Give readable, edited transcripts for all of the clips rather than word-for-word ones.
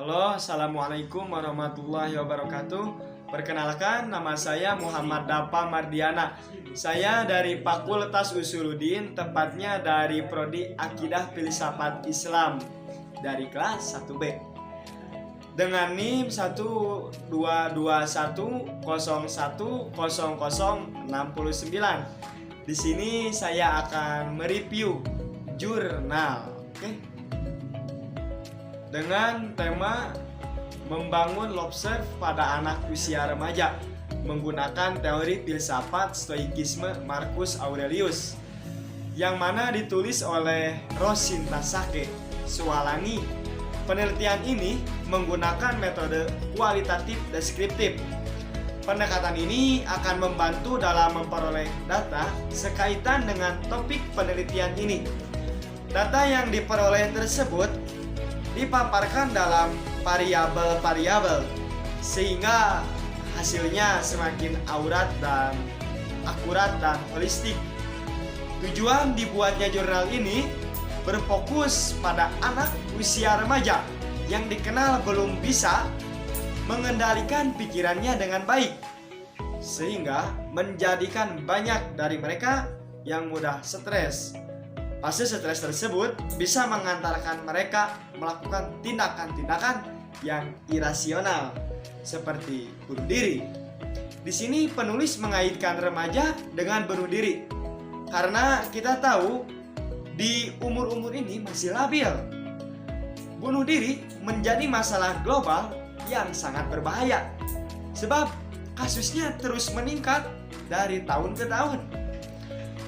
Halo, assalamualaikum warahmatullahi wabarakatuh. Perkenalkan, nama saya Muhammad Dapa Mardiana. Saya dari Fakultas Usuluddin, tepatnya dari Prodi Akidah Filsafat Islam dari kelas 1B. Dengan NIM 12210100069. Di sini saya akan mereview jurnal, dengan tema membangun lobster pada anak usia remaja menggunakan teori filsafat stoikisme Marcus Aurelius, yang mana ditulis oleh Rosinta Sake Suwalangi. Penelitian ini menggunakan metode kualitatif deskriptif. Pendekatan ini akan membantu dalam memperoleh data sekaitan dengan topik penelitian ini. Data yang diperoleh tersebut dipaparkan dalam variabel-variabel sehingga hasilnya semakin akurat dan holistik. Tujuan dibuatnya jurnal ini berfokus pada anak usia remaja yang dikenal belum bisa mengendalikan pikirannya dengan baik, sehingga menjadikan banyak dari mereka yang mudah stres. Fase stres tersebut bisa mengantarkan mereka melakukan tindakan-tindakan yang irasional seperti bunuh diri. Di sini penulis mengaitkan remaja dengan bunuh diri karena kita tahu di umur-umur ini masih labil. Bunuh diri menjadi masalah global yang sangat berbahaya sebab kasusnya terus meningkat dari tahun ke tahun.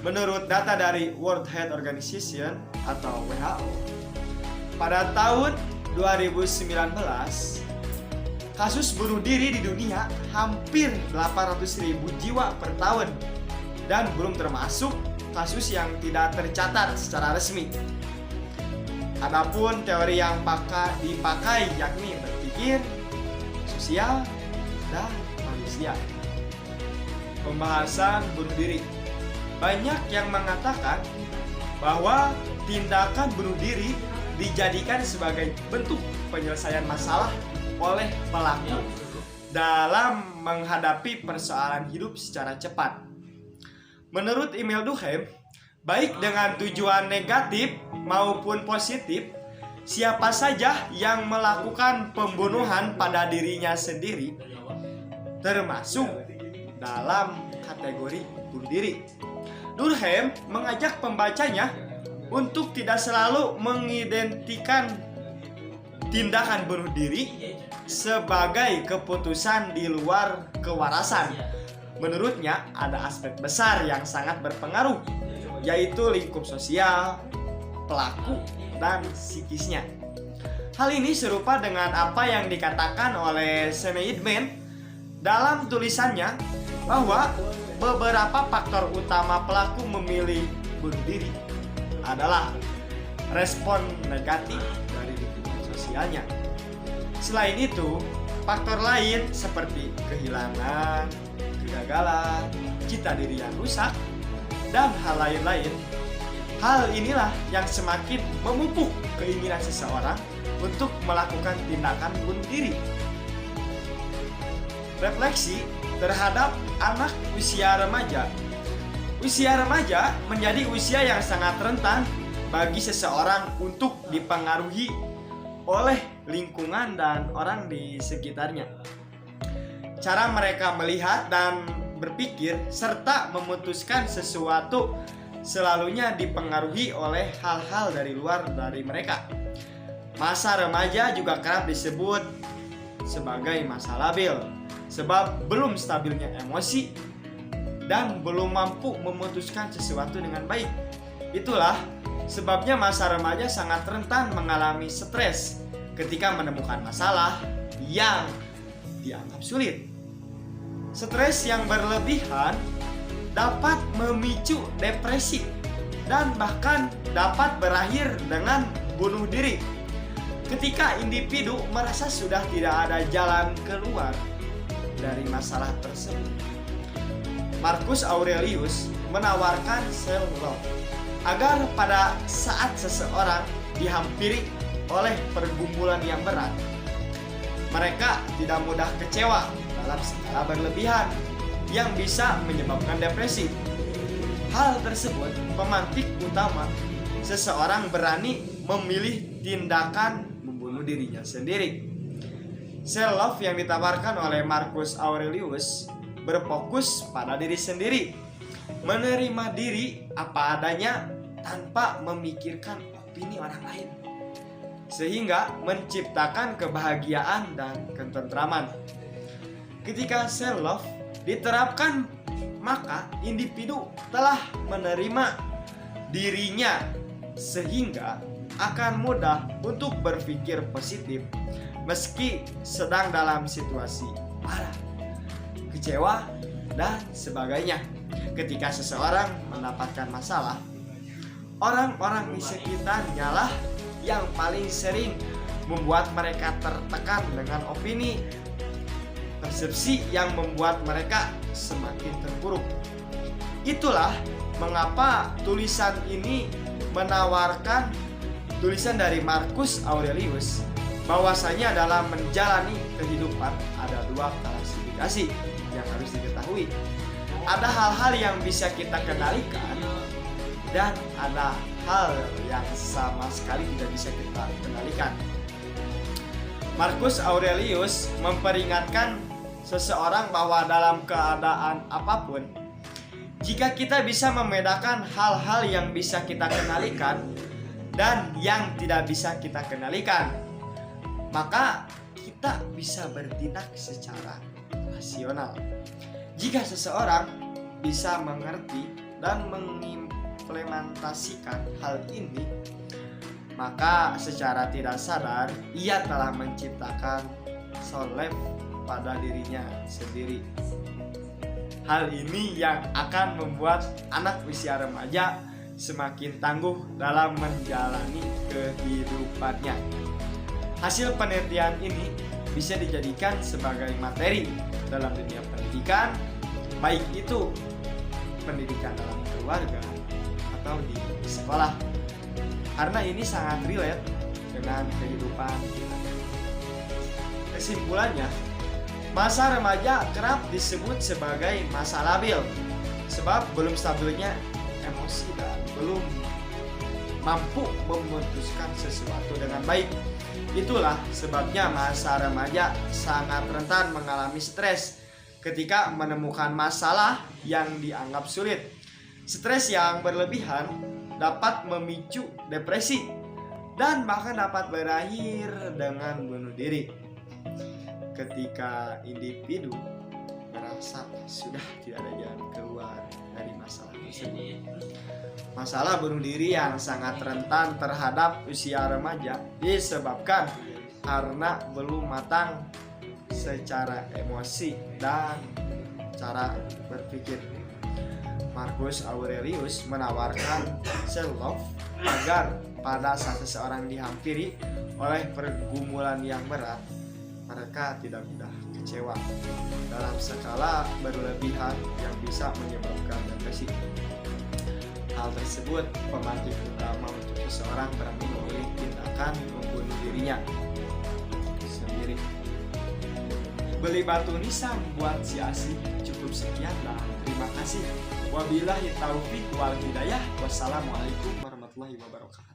Menurut data dari World Health Organization atau WHO, pada tahun 2019, kasus bunuh diri di dunia hampir 800.000 jiwa per tahun, dan belum termasuk kasus yang tidak tercatat secara resmi. Adapun teori yang dipakai yakni berpikir, sosial, dan manusia. Pembahasan bunuh diri. Banyak yang mengatakan bahwa tindakan bunuh diri dijadikan sebagai bentuk penyelesaian masalah oleh pelaku dalam menghadapi persoalan hidup secara cepat. Menurut Emil Durkheim, baik dengan tujuan negatif maupun positif, siapa saja yang melakukan pembunuhan pada dirinya sendiri termasuk dalam kategori bunuh diri. Durkheim mengajak pembacanya untuk tidak selalu mengidentikan tindakan bunuh diri sebagai keputusan di luar kewarasan. Menurutnya ada aspek besar yang sangat berpengaruh, yaitu lingkup sosial, pelaku, dan psikisnya. Hal ini serupa dengan apa yang dikatakan oleh Seidman dalam tulisannya bahwa beberapa faktor utama pelaku memilih bunuh diri adalah respon negatif dari lingkungan sosialnya. Selain itu, faktor lain seperti kehilangan, kegagalan, citra diri yang rusak, dan hal lain-lain. Hal inilah yang semakin memupuk keinginan seseorang untuk melakukan tindakan bunuh diri. Refleksi terhadap anak usia remaja. Usia remaja menjadi usia yang sangat rentan bagi seseorang untuk dipengaruhi oleh lingkungan dan orang di sekitarnya. Cara mereka melihat dan berpikir serta memutuskan sesuatu selalunya dipengaruhi oleh hal-hal dari luar dari mereka. Masa remaja juga kerap disebut sebagai masa labil sebab belum stabilnya emosi dan belum mampu memutuskan sesuatu dengan baik. Itulah sebabnya masa remaja sangat rentan mengalami stres ketika menemukan masalah yang dianggap sulit. Stres yang berlebihan dapat memicu depresi dan bahkan dapat berakhir dengan bunuh diri ketika individu merasa sudah tidak ada jalan keluar dari masalah tersebut. Marcus Aurelius menawarkan self-love agar pada saat seseorang dihampiri oleh pergumulan yang berat, Mereka tidak mudah kecewa dalam skala berlebihan yang bisa menyebabkan depresi. Hal tersebut pemantik utama seseorang berani memilih tindakan membunuh dirinya sendiri. Self love yang ditawarkan oleh Marcus Aurelius berfokus pada diri sendiri, menerima diri apa adanya tanpa memikirkan opini orang lain, sehingga menciptakan kebahagiaan dan ketentraman. Ketika self love diterapkan, maka individu telah menerima dirinya sehingga akan mudah untuk berpikir positif meski sedang dalam situasi marah, kecewa, dan sebagainya. Ketika seseorang mendapatkan masalah, orang-orang di sekitarnya lah yang paling sering membuat mereka tertekan dengan opini, persepsi yang membuat mereka semakin terpuruk. Itulah mengapa tulisan ini menawarkan tulisan dari Marcus Aurelius bahwasanya dalam menjalani kehidupan ada dua klasifikasi yang harus diketahui. Ada hal-hal yang bisa kita kendalikan dan ada hal yang sama sekali tidak bisa kita kendalikan. Marcus Aurelius memperingatkan seseorang bahwa dalam keadaan apapun, jika kita bisa membedakan hal-hal yang bisa kita kendalikan dan yang tidak bisa kita kendalikan, maka kita bisa bertindak secara rasional. Jika seseorang bisa mengerti dan mengimplementasikan hal ini, maka secara tidak sadar ia telah menciptakan solef pada dirinya sendiri. Hal ini yang akan membuat anak usia remaja semakin tangguh dalam menjalani kehidupannya. Hasil penelitian ini bisa dijadikan sebagai materi dalam dunia pendidikan, baik itu pendidikan dalam keluarga atau di sekolah, karena ini sangat relate dengan kehidupan kita. Kesimpulannya, masa remaja kerap disebut sebagai masa labil sebab belum stabilnya emosi dan belum mampu memutuskan sesuatu dengan baik. Itulah sebabnya masa remaja sangat rentan mengalami stres ketika menemukan masalah yang dianggap sulit. Stres yang berlebihan dapat memicu depresi dan bahkan dapat berakhir dengan bunuh diri. Ketika individu merasa sudah tidak ada jalan keluar dari masalah tersebut. Masalah bunuh diri yang sangat rentan terhadap usia remaja disebabkan karena belum matang secara emosi dan cara berpikir. Marcus Aurelius menawarkan self love agar pada saat seseorang dihampiri oleh pergumulan yang berat, mereka tidak mudah kecewa dalam skala berlebihan yang bisa menyebabkan depresi. Hal tersebut pemantik utama untuk seseorang berani memilih tindakan membunuh dirinya sendiri. Beli batu nisan buat si Asih. Cukup sekian dan terima kasih. Wabillahi taufiq wal hidayah. Wassalamualaikum warahmatullahi wabarakatuh.